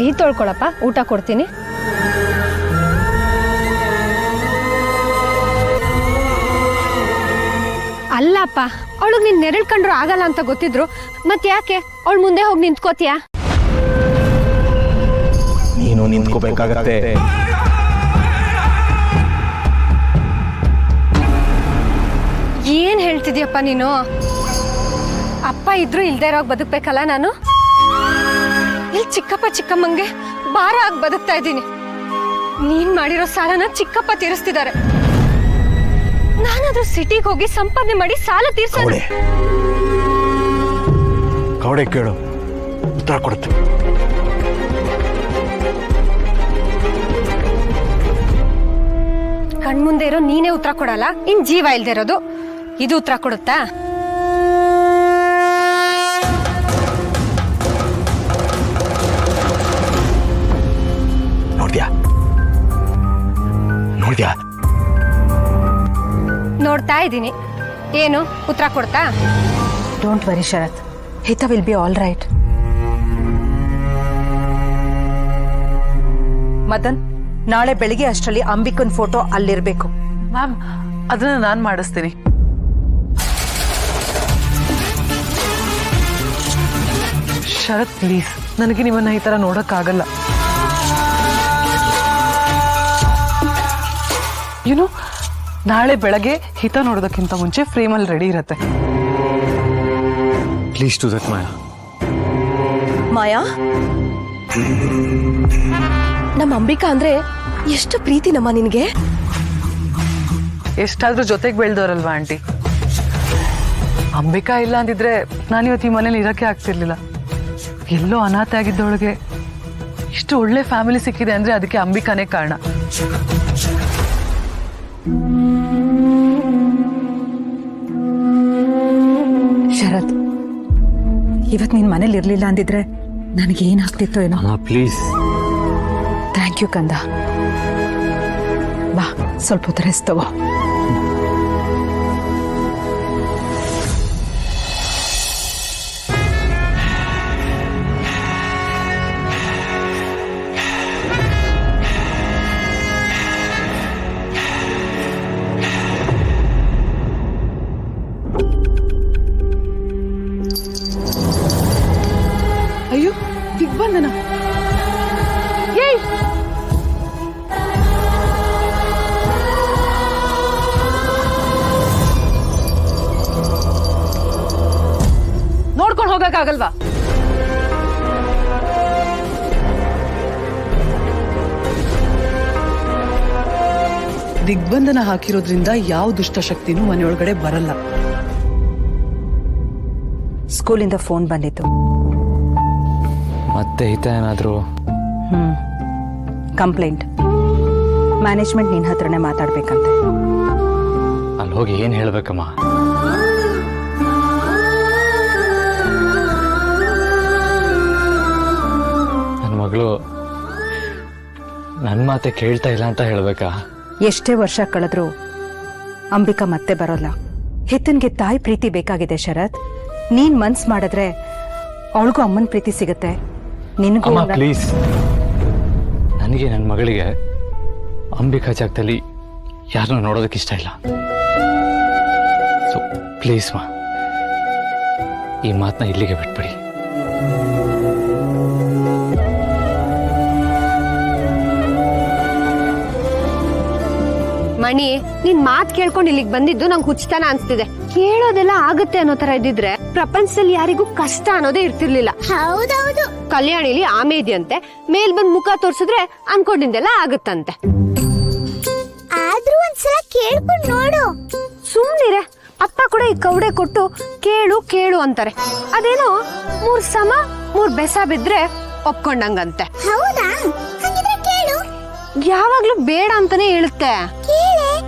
ಕೈ ತೊಳ್ಕೊಳಪ್ಪ, ಊಟ ಕೊಡ್ತೀನಿ. ಅಲ್ಲಪ್ಪ, ಅವಳಿಗೆ ನೀನ್ ನೆರಳು ಕಂಡ್ರು ಆಗಲ್ಲ ಅಂತ ಗೊತ್ತಿದ್ರು ಮತ್ತೆ ಯಾಕೆ ಅವಳು ಮುಂದೆ ಹೋಗಿ ನಿಂತ್ಕೋತೀಯ? ನೀನು ನಿಂತ್ಕೋಬೇಕಾಗತ್ತೆ. ಏನ್ ಹೇಳ್ತಿದ್ಯಪ್ಪ ನೀನು? ಅಪ್ಪ ಇದ್ರು ಇಲ್ದೇ ಇರೋಗ್ ಬದುಕ್ಬೇಕಲ್ಲ ನಾನು? ಇಲ್ಲಿ ಚಿಕ್ಕಪ್ಪ ಚಿಕ್ಕಮ್ಮಂಗೆ ಭಾರ ಆಗಿ ಬದುಕ್ತಾ ಇದ್ದೀನಿ. ನೀನ್ ಮಾಡಿರೋ ಸಾಲನ ಚಿಕ್ಕಪ್ಪ ತೀರಿಸ್ತಿದ್ದಾರೆ. ನಾನಾದ್ರೂ ಸಿಟಿಗೆ ಹೋಗಿ ಸಂಪಾದನೆ ಮಾಡಿ ಸಾಲ ತೀರ್ಸೋಣ. ಕವಡೆ ಕೇಳು, ಉತ್ತರ ಕೊಡ್ತೀನಿ. ಕಣ್ಮುಂದೆ ಇರೋ ನೀನೇ ಉತ್ತರ ಕೊಡಲ್ಲ, ಇನ್ ಜೀವ ಇಲ್ದೇ ಇರೋದು ಇದು ಉತ್ತರ ಕೊಡುತ್ತಾ? ನೋಡ್ದ್ಯಾ? ನೋಡ್ತಾ ಇದ್ದೀನಿ. ಏನು ಉತ್ತರ ಕೊಡ್ತಾ? ಡೋಂಟ್ ವರಿ ಶರತ್, ಹಿತ will be all right. Madan, ನಾಳೆ ಬೆಳಿಗ್ಗೆ ಅಷ್ಟರಲ್ಲಿ ಅಂಬಿಕನ್ ಫೋಟೋ ಅಲ್ಲಿರ್ಬೇಕು. ಮ್ಯಾಮ್, ಅದನ್ನ ನಾನು ಮಾಡಿಸ್ತೀನಿ. ಶರತ್ ಪ್ಲೀಸ್, ನನಗೆ ನಿಮ್ಮನ್ನ ಈ ತರ ನೋಡಕ್ಕಾಗಲ್ಲ. ಯುನೋ, ನಾಳೆ ಬೆಳಗ್ಗೆ ಹಿತ ನೋಡೋದಕ್ಕಿಂತ ಮುಂಚೆ ಫ್ರೇಮಲ್ಲಿ ರೆಡಿ ಇರತ್ತೆ. ಪ್ಲೀಸ್ ಟು ದಟ್ ಮಾಯಾ. ಮಾಯಾ, ನಮ್ಮ ಅಂಬಿಕಾ ಅಂದ್ರೆ ಎಷ್ಟು ಪ್ರೀತಿ ನಮ್ಮ ನಿನ್ಗೆ. ಎಷ್ಟಾದ್ರೂ ಜೊತೆಗೆ ಬೆಳೆದವರಲ್ವಾ ಆಂಟಿ. ಅಂಬಿಕಾ ಇಲ್ಲ ಅಂದಿದ್ರೆ ನಾನಿವತ್ತು ಈ ಮನೇಲಿ ಇರಕ್ಕೆ ಆಗ್ತಿರ್ಲಿಲ್ಲ. ಎಲ್ಲೋ ಅನಾಥ ಆಗಿದ್ದವಳಿಗೆ ಇಷ್ಟು ಒಳ್ಳೆ ಫ್ಯಾಮಿಲಿ ಸಿಕ್ಕಿದೆ ಅಂದ್ರೆ ಅದಕ್ಕೆ ಅಂಬಿಕಾನೇ ಕಾರಣ. ಶರತ್, ಇವತ್ತು ನೀನ್ ಮನೇಲಿ ಇರ್ಲಿಲ್ಲ ಅಂದಿದ್ರೆ ನನಗೆ ಏನಾಗ್ತಿತ್ತೋ ಏನೋ. ಪ್ಲೀಸ್. ಥ್ಯಾಂಕ್ ಯು ಕಂದ. ಬಾ, ಸ್ವಲ್ಪ ಹೊತ್ತು ರೆಸ್ಟ್ ತಗೋ. ಅಯ್ಯೋ, ದಿಗ್ಬಂಧನ. ನೋಡ್ಕೊಂಡು ಹೋಗಕ್ಕಾಗಲ್ವಾ? ದಿಗ್ಬಂಧನ ಹಾಕಿರೋದ್ರಿಂದ ಯಾವ ದುಷ್ಟಶಕ್ತಿನೂ ಮನೆಯೊಳಗಡೆ ಬರಲ್ಲ. ಸ್ಕೂಲಿಂದ ಫೋನ್ ಬಂದಿತ್ತು. ಮತ್ತೆ ಹಿತ ಏನಾದ್ರು? ಕಂಪ್ಲೇಂಟ್. ಮ್ಯಾನೇಜ್ಮೆಂಟ್ ನಿನ್ನ ಹತ್ರನೇ ಮಾತಾಡ್ಬೇಕಂತೆ. ಅಲ್ಲಿ ಹೋಗಿ ಏನ್ ಹೇಳ್ಬೇಕಮ್ಮ? ನನ್ನ ಮಗಳು ನನ್ನ ಮಾತೆ ಕೇಳ್ತಾ ಇಲ್ಲ ಅಂತ ಹೇಳ್ಬೇಕಾ? ಎಷ್ಟೇ ವರ್ಷ ಕಳೆದ್ರೂ ಅಂಬಿಕಾ ಮತ್ತೆ ಬರೋಲ್ಲ. ಹಿತನ್ಗೆ ತಾಯಿ ಪ್ರೀತಿ ಬೇಕಾಗಿದೆ ಶರತ್. ನೀನ್ ಮನ್ಸ್ ಮಾಡಿದ್ರೆ ಅವಳಿಗೂ ಅಮ್ಮನ ಪ್ರೀತಿ ಸಿಗುತ್ತೆ. ನಿನಗೂ ಪ್ಲೀಸ್, ನನಗೆ ನನ್ನ ಮಗಳಿಗೆ ಅಂಬಿಕಾ ಜಾಗದಲ್ಲಿ ಯಾರನ್ನ ನೋಡೋದಕ್ಕೆ ಇಷ್ಟ ಇಲ್ಲ. ಸೊ ಪ್ಲೀಸ್ ಮಾ, ಈ ಮಾತನ್ನ ಇಲ್ಲಿಗೆ ಬಿಟ್ಬಿಡಿ. ಮಣಿ, ನೀನ್ ಮಾತ್ ಕೇಳ್ಕೊಂಡು ಇಲ್ಲಿಗೆ ಬಂದಿದ್ದು ನಂಗೆ ಹುಚ್ಚತನ ಅನ್ಸ್ತಿದೆ. ಕೇಳೋದೆಲ್ಲ ಆಗುತ್ತೆ ಅನ್ನೋ ತರ ಇದ್ದಿದ್ರೆ ಪ್ರಪಂಚದಲ್ಲಿ ಯಾರಿಗೂ ಕಷ್ಟ ಅನ್ನೋದೇ ಇರ್ತಿರ್ಲಿಲ್ಲ. ಹೌದೌದು. ಕಲ್ಯಾಣಿಲಿ ಆಮೆ ಇದೆಯಂತೆ, ಮೇಲ್ ಬಂದ್ ಮುಖ ತೋರ್ಸಿದ್ರೆ ಅನ್ಕೊಂಡಿದ್ದೆಲ್ಲ ಆಗುತ್ತಂತೆ. ಆದ್ರೂ ಒಂದ್ಸಲ ಕೇಳ್ಕೊಂಡು ನೋಡು. ಸುಮ್ನಿರೆ, ಅಪ್ಪ ಕೂಡ ಈ ಕವಡೆ ಕೊಟ್ಟು ಕೇಳು ಕೇಳು ಅಂತಾರೆ. ಅದೇನೋ 3 ಸಮ 3 ಬೆಸ ಬಿದ್ರೆ ಒಪ್ಕೊಂಡಂಗಂತೆ. ಹೌದಾ? ಹಾಗಿದ್ರೆ ಕೇಳು. ಯಾವಾಗ್ಲೂ ಬೇಡ ಅಂತಾನೆ ಹೇಳುತ್ತೆ.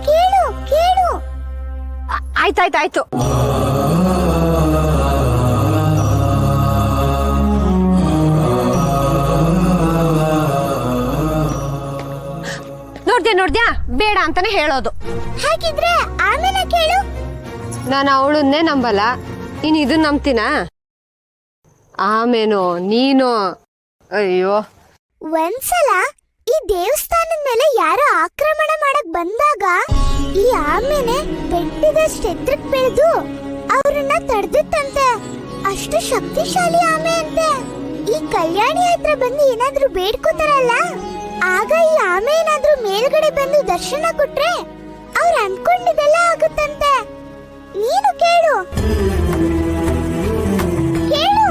ಕೇಳು ಕೇಳು. ಆಯ್ತಾಯ್ತಾಯ್ತು. ನೋಡ್ದ್ಯಾ ಬೇಡ ಅಂತಾನೆ ಹೇಳೋದು. ಹಾಗಿದ್ರೆ ಆಮೇಲೆ ಕೇಳು. ನಾನು ಅವಳನ್ನೇ ನಂಬಲ್ಲ, ಇನ್ ಇದನ್ನ ನಂಬ್ತೀನ? ಆಮೇನೋ ನೀನು? ಅಯ್ಯೋ, ಒಂದ್ಸಲ ಈ ದೇವಸ್ಥಾನದ ಮೇಲೆ ಯಾರೋ ಆಕ್ರಮಣ ಮಾಡಕ್ ಬಂದಾಗ ಈ ಆಮೆನೆ ಬೆಟ್ಟದಷ್ಟು ಎತ್ತರಕ್ಕೆ ಬೆಳೆದು ಅವ್ರನ್ನ ತಡೆದಿತ್ತಂತೆ. ಅಷ್ಟು ಶಕ್ತಿಶಾಲಿ ಆಮೆ ಅಂತೆ. ಈ ಕಲ್ಯಾಣಿ ಹತ್ರ ಬಂದು ಏನಾದ್ರೂ ಬೇಡ್ಕೋತಾರಲ್ಲ, ಆಗ ಈ ಆಮೆ ಏನಾದ್ರೂ ಮೇಲ್ಗಡೆ ಬಂದು ದರ್ಶನ ಕೊಟ್ರೆ ಅವ್ರು ಅನ್ಕೊಂಡಿದ್ದೆಲ್ಲ ಆಗುತ್ತಂತೆ. ನೀನು ಕೇಳು ಕೇಳು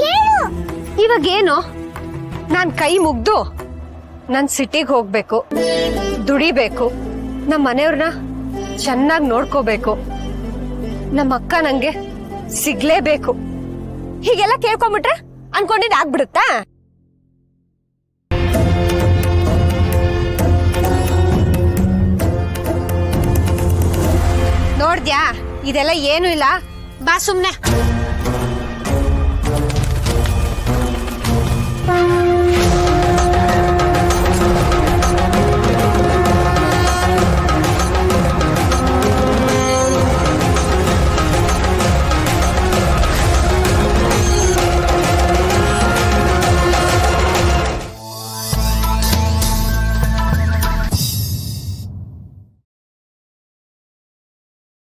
ಕೇಳು. ಇವಾಗೇನು? ನಾನ್ ಕೈ ಮುಗ್ದು ನಾನ್ ಸಿಟಿಗೆ ಹೋಗ್ಬೇಕು, ದುಡಿಬೇಕು, ನಮ್ಮ ಮನೆಯವ್ರನ್ನ ಚೆನ್ನಾಗಿ ನೋಡ್ಕೋಬೇಕು, ನಮ್ಮ ಅಕ್ಕ ನಂಗೆ ಸಿಗ್ಲೇಬೇಕು, ಹೀಗೆಲ್ಲ ಕೇಳ್ಕೊಂಬಿಟ್ರೆ ಅನ್ಕೊಂಡಿದ್ ಆಗ್ಬಿಡುತ್ತಾ? ನೋಡ್ದ್ಯಾ, ಇದೆಲ್ಲ ಏನು ಇಲ್ಲ, ಬಾ ಸುಮ್ನೆ.